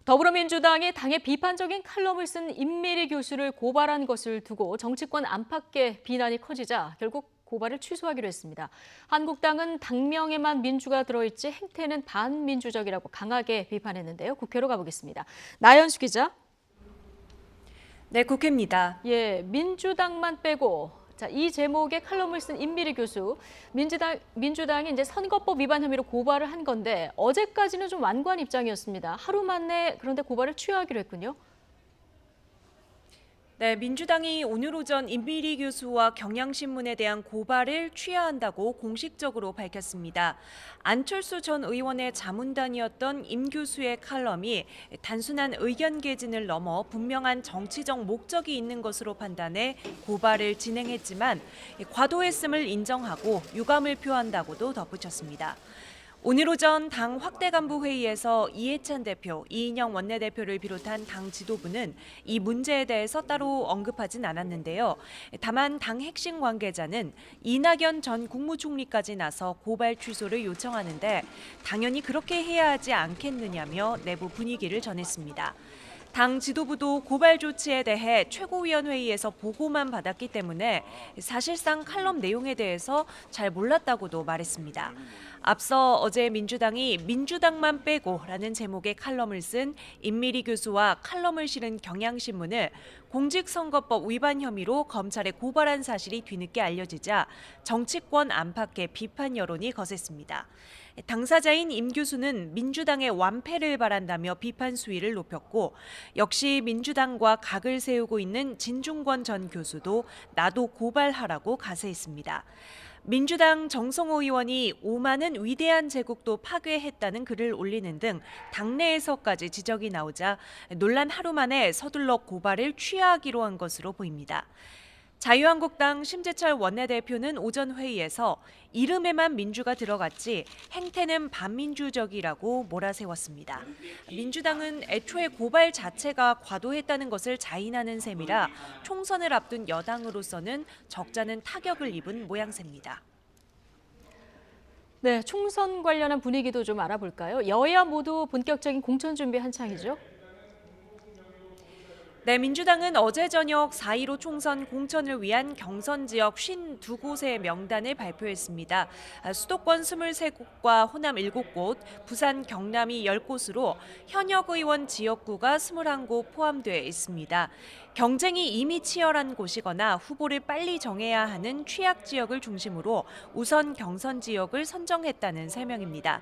더불어민주당이 당의 비판적인 칼럼을 쓴 임미리 교수를 고발한 것을 두고 정치권 안팎의 비난이 커지자 결국 고발을 취소하기로 했습니다. 한국당은 당명에만 민주가 들어있지 행태는 반민주적이라고 강하게 비판했는데요. 국회로 가보겠습니다. 나연수 기자. 네, 국회입니다. 민주당만 빼고 이 제목의 칼럼을 쓴 임미리 교수, 민주당이 이제 선거법 위반 혐의로 고발을 한 건데 어제까지는 좀 완고한 입장이었습니다. 하루 만에 그런데 고발을 취하하기로 했군요. 네, 민주당이 오늘 오전 임미리 교수와 경향신문에 대한 고발을 취하한다고 공식적으로 밝혔습니다. 안철수 전 의원의 자문단이었던 임 교수의 칼럼이 단순한 의견 개진을 넘어 분명한 정치적 목적이 있는 것으로 판단해 고발을 진행했지만 과도했음을 인정하고 유감을 표한다고도 덧붙였습니다. 오늘 오전 당 확대 간부 회의에서 이해찬 대표, 이인영 원내대표를 비롯한 당 지도부는 이 문제에 대해서 따로 언급하진 않았는데요. 다만 당 핵심 관계자는 이낙연 전 국무총리까지 나서 고발 취소를 요청하는데 당연히 그렇게 해야 하지 않겠느냐며 내부 분위기를 전했습니다. 당 지도부도 고발 조치에 대해 최고위원회의에서 보고만 받았기 때문에 사실상 칼럼 내용에 대해서 잘 몰랐다고도 말했습니다. 앞서 어제 민주당이 민주당만 빼고라는 제목의 칼럼을 쓴 임미리 교수와 칼럼을 실은 경향신문을 공직선거법 위반 혐의로 검찰에 고발한 사실이 뒤늦게 알려지자 정치권 안팎의 비판 여론이 거셌습니다. 당사자인 임 교수는 민주당의 완패를 바란다며 비판 수위를 높였고 역시 민주당과 각을 세우고 있는 진중권 전 교수도 나도 고발하라고 가세했습니다. 민주당 정성호 의원이 오만은 위대한 제국도 파괴했다는 글을 올리는 등 당내에서까지 지적이 나오자 논란 하루 만에 서둘러 고발을 취하하기로 한 것으로 보입니다. 자유한국당 심재철 원내대표는 오전 회의에서 이름에만 민주가 들어갔지 행태는 반민주적이라고 몰아세웠습니다. 민주당은 애초에 고발 자체가 과도했다는 것을 자인하는 셈이라 총선을 앞둔 여당으로서는 적잖은 타격을 입은 모양새입니다. 네, 총선 관련한 분위기도 좀 알아볼까요? 여야 모두 본격적인 공천 준비 한창이죠. 네, 민주당은 어제 저녁 4.15 총선 공천을 위한 경선 지역 52곳의 명단을 발표했습니다. 수도권 23곳과 호남 7곳, 부산, 경남이 10곳으로 현역 의원 지역구가 21곳 포함되어 있습니다. 경쟁이 이미 치열한 곳이거나 후보를 빨리 정해야 하는 취약 지역을 중심으로 우선 경선 지역을 선정했다는 설명입니다.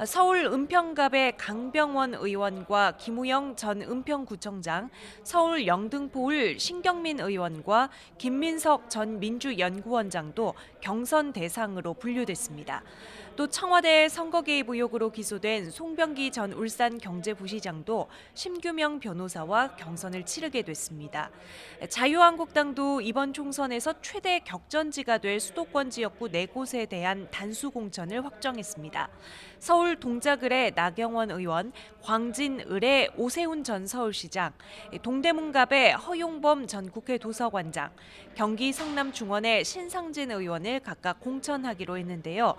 서울 은평갑의 강병원 의원과 김우영 전 은평구청장, 서울 영등포울 신경민 의원과 김민석 전 민주연구원장도 경선 대상으로 분류됐습니다. 또 청와대 선거 개입 의혹으로 기소된 송병기 전 울산경제부시장도 심규명 변호사와 경선을 치르게 됐습니다. 자유한국당도 이번 총선에서 최대 격전지가 될 수도권 지역구 4곳에 대한 단수 공천을 확정했습니다. 서울 동작을의 나경원 의원, 광진을의 오세훈 전 서울시장, 동대문갑의 허용범 전 국회 도서관장, 경기 성남 중원의 신상진 의원을 각각 공천하기로 했는데요.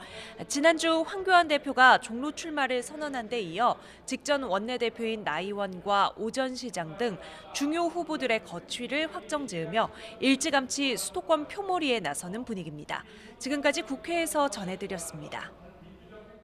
지난주 황교안 대표가 종로 출마를 선언한 데 이어 직전 원내대표인 나의원과 오 전 시장 등 중요 후보들의 거취를 확정지으며 일찌감치 수도권 표몰이에 나서는 분위기입니다. 지금까지 국회에서 전해드렸습니다.